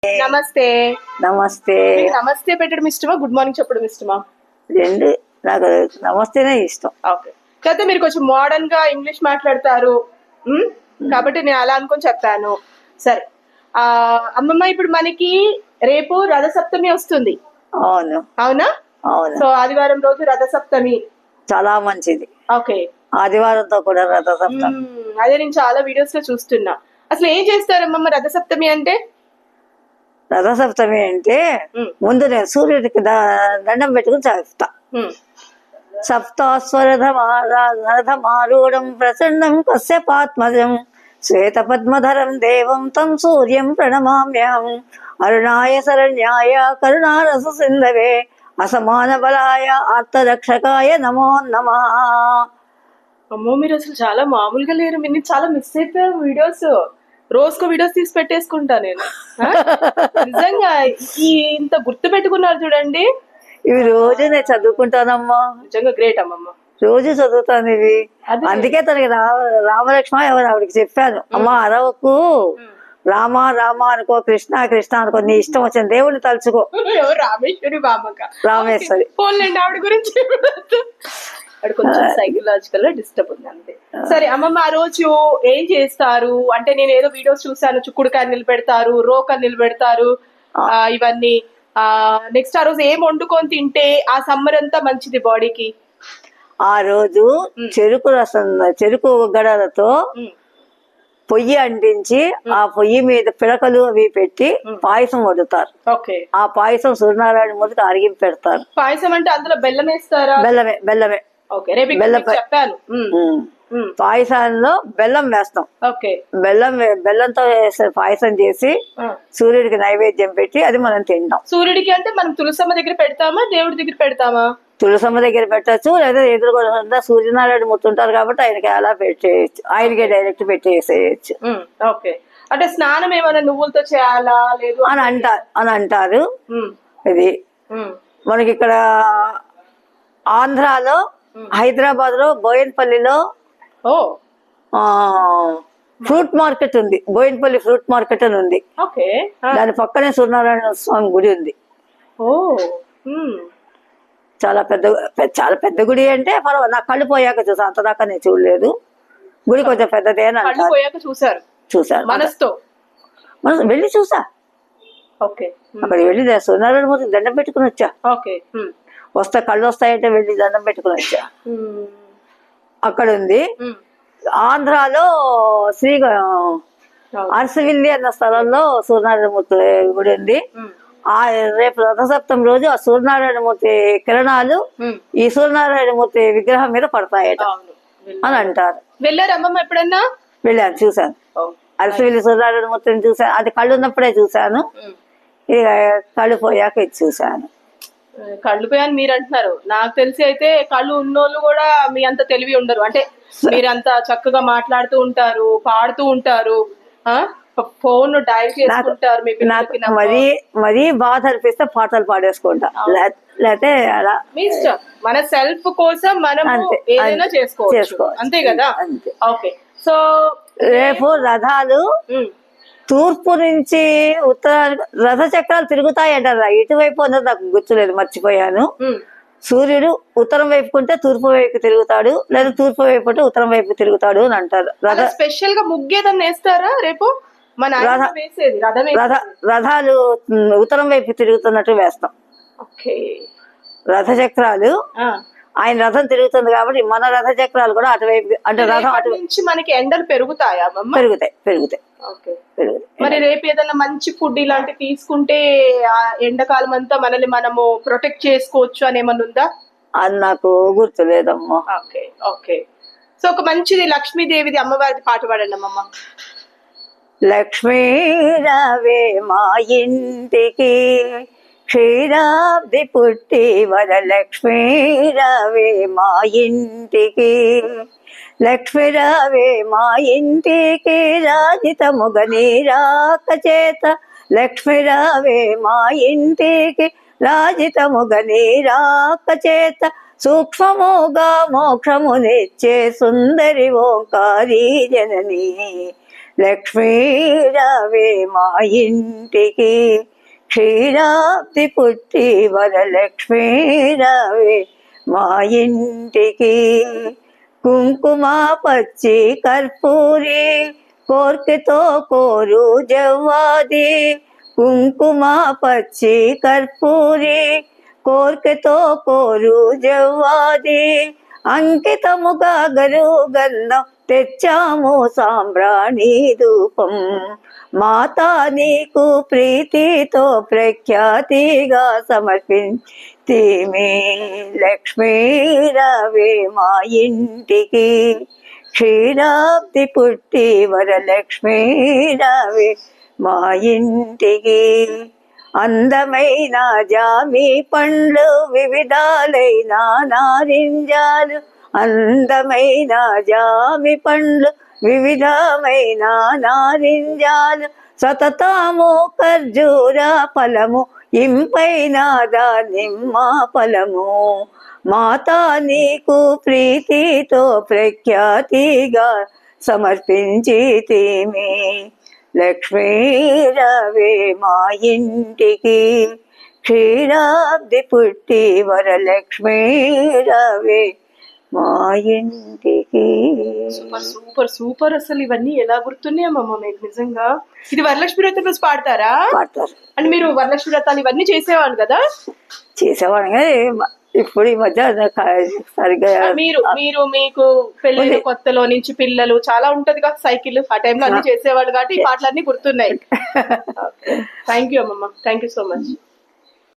నమస్తే. నమస్తే. మీకు నమస్తే పెట్టడం ఇష్టమా, గుడ్ మార్నింగ్ చెప్పడం ఇష్టమా? రెండు. నాకు నమస్తేనే ఇష్టం. ఓకే. కాకపోతే మీరు కొంచెం మోడర్న్ గా ఇంగ్లీష్ మాట్లాడతారు కాబట్టి నేను అలా అనుకొని చెప్పాను. సరే, అమ్మమ్మ ఇప్పుడు మనకి రేపు రథసప్తమి వస్తుంది. అవును. అవునా? అవును. సో ఆదివారం రోజు రథసప్తమి చాలా మంచిది. ఓకే. ఆదివారంతో కూడా రథసప్తమి. అదే నేను చాలా వీడియోస్ లో చూస్తున్నా. అసలు ఏం చేస్తారు అమ్మమ్మ రథసప్తమి అంటే? రథసప్తమి అంటే ముందు నేను సూర్యుడికి దండం పెట్టుకుని చదువుతా. సప్తాస్వరథమారూఢం ప్రచండం కశ్యపాత్మజం శ్వేత పద్మధరం దేవం తం సూర్యం ప్రణమామ్యహం అరుణాయ శరణ్యాయ కరుణారస సింధవే అసమాన బలాయ ఆర్తరక్షకాయ నమో నమః. అమ్మో, మీరు అసలు చాలా మామూలుగా లేరు. మీరు చాలా మిస్ అయిపోయారు వీడియోస్. రోజుకో వీడియోస్ తీసి పెట్టేసుకుంటా నేను. నిజంగా ఇంత గుర్తు పెట్టుకున్నారు చూడండి. ఇవి రోజు నేను చదువుకుంటానమ్మా. నిజంగా గ్రేట్ అమ్మమ్మ. రోజు చదువుతాను ఇవి. అందుకే తనకి రామలక్ష్మ ఎవరు ఆవిడకి చెప్పాను, అమ్మ అరవకు, రామ రామ అనుకో, కృష్ణ కృష్ణ అనుకో, నీ ఇష్టం వచ్చిన దేవుడిని తలుచుకో. రామేశ్వరి బామ్మక. రామేశ్వరి. పోన్లేండి, ఆవిడ గురించి కొంచెం సైకలాజికల్ గా డిస్టర్బ్ ఉంది అంతే. సరే అమ్మమ్మ, ఆ రోజు ఏం చేస్తారు అంటే, నేను ఏదో వీడియోస్ చూసాను, చుక్కుడుకాయ నిలబెడతారు, రోకలు నిలబెడతారు, ఇవన్నీ. నెక్స్ట్ ఆ రోజు ఏం వండుకొని తింటే ఆ సమ్మర్ అంతా మంచిది బాడీకి? ఆ రోజు చెరుకు రసం, చెరుకు గడలతో పొయ్యి అంటించి ఆ పొయ్యి మీద పిడకలు అవి పెట్టి పాయసం వండుతారు. ఆ పాయసం సూర్యనారాయణ మూర్తికి అరిగింపు పెడతారు. పాయసం అంటే అందులో బెల్లం వేస్తారా? బెల్లమే. బెల్లమే. పాయసాల్లో బెల్లం వేస్తాం. బెల్లంతో పాయసం చేసి సూర్యుడికి నైవేద్యం పెట్టి అది మనం తింటాం. సూర్యుడికి అంటే మనం తులసమ్మ దగ్గర పెడతామా, దేవుడి దగ్గర పెడతామా? తులసమ్మ దగ్గర పెట్టచ్చు, లేదా ఎదురుగా సూర్యనారాయణ ముత్తుంటారు కాబట్టి ఆయనకి అలా పెట్టేయచ్చు, ఆయనకే డైరెక్ట్ పెట్టేసేయచ్చు. ఓకే. అంటే స్నానం ఏమైనా నువ్వులతో చేయాలా లేదు అని అంటారు. ఇది మనకి ఇక్కడ ఆంధ్రాలో, హైదరాబాద్ లో, బోయన్పల్లిలో ఫ్రూట్ మార్కెట్ ఉంది. బోయన్పల్లి ఫ్రూట్ మార్కెట్ అని ఉంది. దాని పక్కనే సూర్యనారాయణ స్వామి గుడి ఉంది. చాలా పెద్ద గుడి. అంటే పర్వాలేదు, నా కళ్ళు పోయాక చూసా, అంతదాకా నేను చూడలేదు. గుడి కొంచెం పెద్దదే అని అంటారు. చూసాను మనసుతో వెళ్ళి చూసా. అక్కడ వెళ్ళి సూర్యనారాయణ మూర్తి దండం పెట్టుకుని వచ్చా. కళ్ళు వస్తాయంటే వెళ్ళి దండం పెట్టుకుని వచ్చా. అక్కడ ఉంది. ఆంధ్రాలో శ్రీ అరసవిల్లి అన్న స్థలంలో సూర్యనారాయణ మూర్తి గుడి ఉంది. రేపు రథసప్తమి రోజు ఆ సూర్యనారాయణ మూర్తి కిరణాలు ఈ సూర్యనారాయణ మూర్తి విగ్రహం మీద పడతాయట అని అంటారు. వెళ్ళారు అమ్మమ్మ ఎప్పుడన్నా? వెళ్ళాను, చూసాను. అరసవిల్లి సూర్యనారాయణ మూర్తిని చూసాను. అది కళ్ళు ఉన్నప్పుడే చూసాను, ఇక కళ్ళు పోయాక ఇది చూసాను. కళ్ళు పోయాను మీరు అంటున్నారు. నాకు తెలిసి అయితే కళ్ళు ఉన్నోళ్ళు కూడా మీ అంత తెలివి ఉండరు. అంటే మీరంతా చక్కగా మాట్లాడుతూ ఉంటారు, పాడుతూ ఉంటారు, ఫోన్ డైల్ చేసుకుంటారు. మరీ బాధ అనిపిస్తే పాటలు పాడేసుకుంటా, లేకపోతే అలా మీ ఇష్టం. మన సెల్ఫ్ కోసం మనం ఏదైనా చేసుకోవచ్చు, అంతే కదా? ఓకే. సో రేపు రథాలు తూర్పు నుంచి ఉత్తరానికి రథ చక్రాలు తిరుగుతాయంటారా? ఇటువైపు అన్నది నాకు గుర్తులేదు, మర్చిపోయాను. సూర్యుడు ఉత్తరం వైపుకుంటే తూర్పు వైపు తిరుగుతాడు, లేదా తూర్పు వైపు ఉంటే ఉత్తరం వైపు తిరుగుతాడు అని అంటారు. స్పెషల్ గా ముగ్గేదని వేస్తారా రేపు? రథాలు ఉత్తరం వైపు తిరుగుతున్నట్టు వేస్తాం. రథ చక్రాలు ఆయన రథం తిరుగుతుంది కాబట్టి మన రథ చక్రాలు కూడా అటువైపు, అంటే రథం అటు నుంచి మనకి ఎండలు పెరుగుతాయా? పెరుగుతాయి. మరి రేపు ఏదైనా మంచి ఫుడ్ ఇలాంటివి తీసుకుంటే ఎండాకాలం అంతా మనల్ని మనము ప్రొటెక్ట్ చేసుకోవచ్చు అని ఏమన్నా ఉందా? అది నాకు గుర్తులేదమ్మా. ఓకే. సో ఒక మంచిది లక్ష్మీదేవిది, అమ్మవారిది పాట పాడండి అమ్మమ్మ. లక్ష్మీ రావే మా ఇంటికి, క్షీరాబ్ది పుట్టి వరలక్ష్మీ రావే మా ఇంటికి, లక్ష్మి రావే మా ఇంటికి రాజితముగ నీరాక చేత, లక్ష్మి రావే మా ఇంటికి రాజితముగ నీరాక చేత, సూక్ష్మముగా మోక్షమునిచ్చే సుందరి ఓంకారీ జనని, లక్ష్మీ రావే మా ఇంటికి, క్షీరాబ్ది పుట్టి వరలక్ష్మీ రావే మా ఇంటికి. కుంకుమ పచ్చి కర్పూరి కోర్కెతో కోరు జవ్వాది, కుంకుమ పచ్చి కర్పూరి కోర్కెతో కోరు జవ్వాది, అంకితముగా గరు గంధం తెచ్చాము సాంబ్రాణి ధూపం. మాతా నీకు ప్రీతితో ప్రఖ్యాతిగా సమర్పించిమే, లక్ష్మీ రావే మా ఇంటికి, క్షీరాబ్ది పుట్టి వరలక్ష్మీ రావే మా ఇంటికి. అందమైన జామి పండ్లు వివిధాలైన నారింజాలు, అందమైన జామి పండ్లు వివిధమైన నారింజాలు, సతతము ఖర్జూర ఫలము ఇంపైన దానిమ్మ ఫలము. మాతా నీకు ప్రీతితో ప్రఖ్యాతిగా సమర్పించితిమి, లక్ష్మీ రావే మా ఇంటికి, క్షీరాబ్ది పుట్టి వరలక్ష్మీ రావే మా ఇంటికి. Super super super. అసలు ఇవన్నీ ఎలా గుర్తున్నాయమ్మా మీకు నిజంగా? ఇది వరలక్ష్మి వ్రతం రోజు పాడతారా? పాడతారు. అంటే మీరు వరలక్ష్మి వ్రతాలు ఇవన్నీ చేసేవాళ్ళు కదా? చేసేవాడు కానీ ఇప్పుడు ఈ మధ్య సరిగ్గా. మీరు మీరు మీకు పెళ్లి కొత్తలో నుంచి పిల్లలు చాలా ఉంటది కదా, సైకిల్ ఆ టైంలో అన్ని చేసేవాళ్ళు కాబట్టి ఈ పాటలన్నీ గుర్తున్నాయి. థ్యాంక్ యూ అమ్మమ్మ, థ్యాంక్ యూ సో మచ్.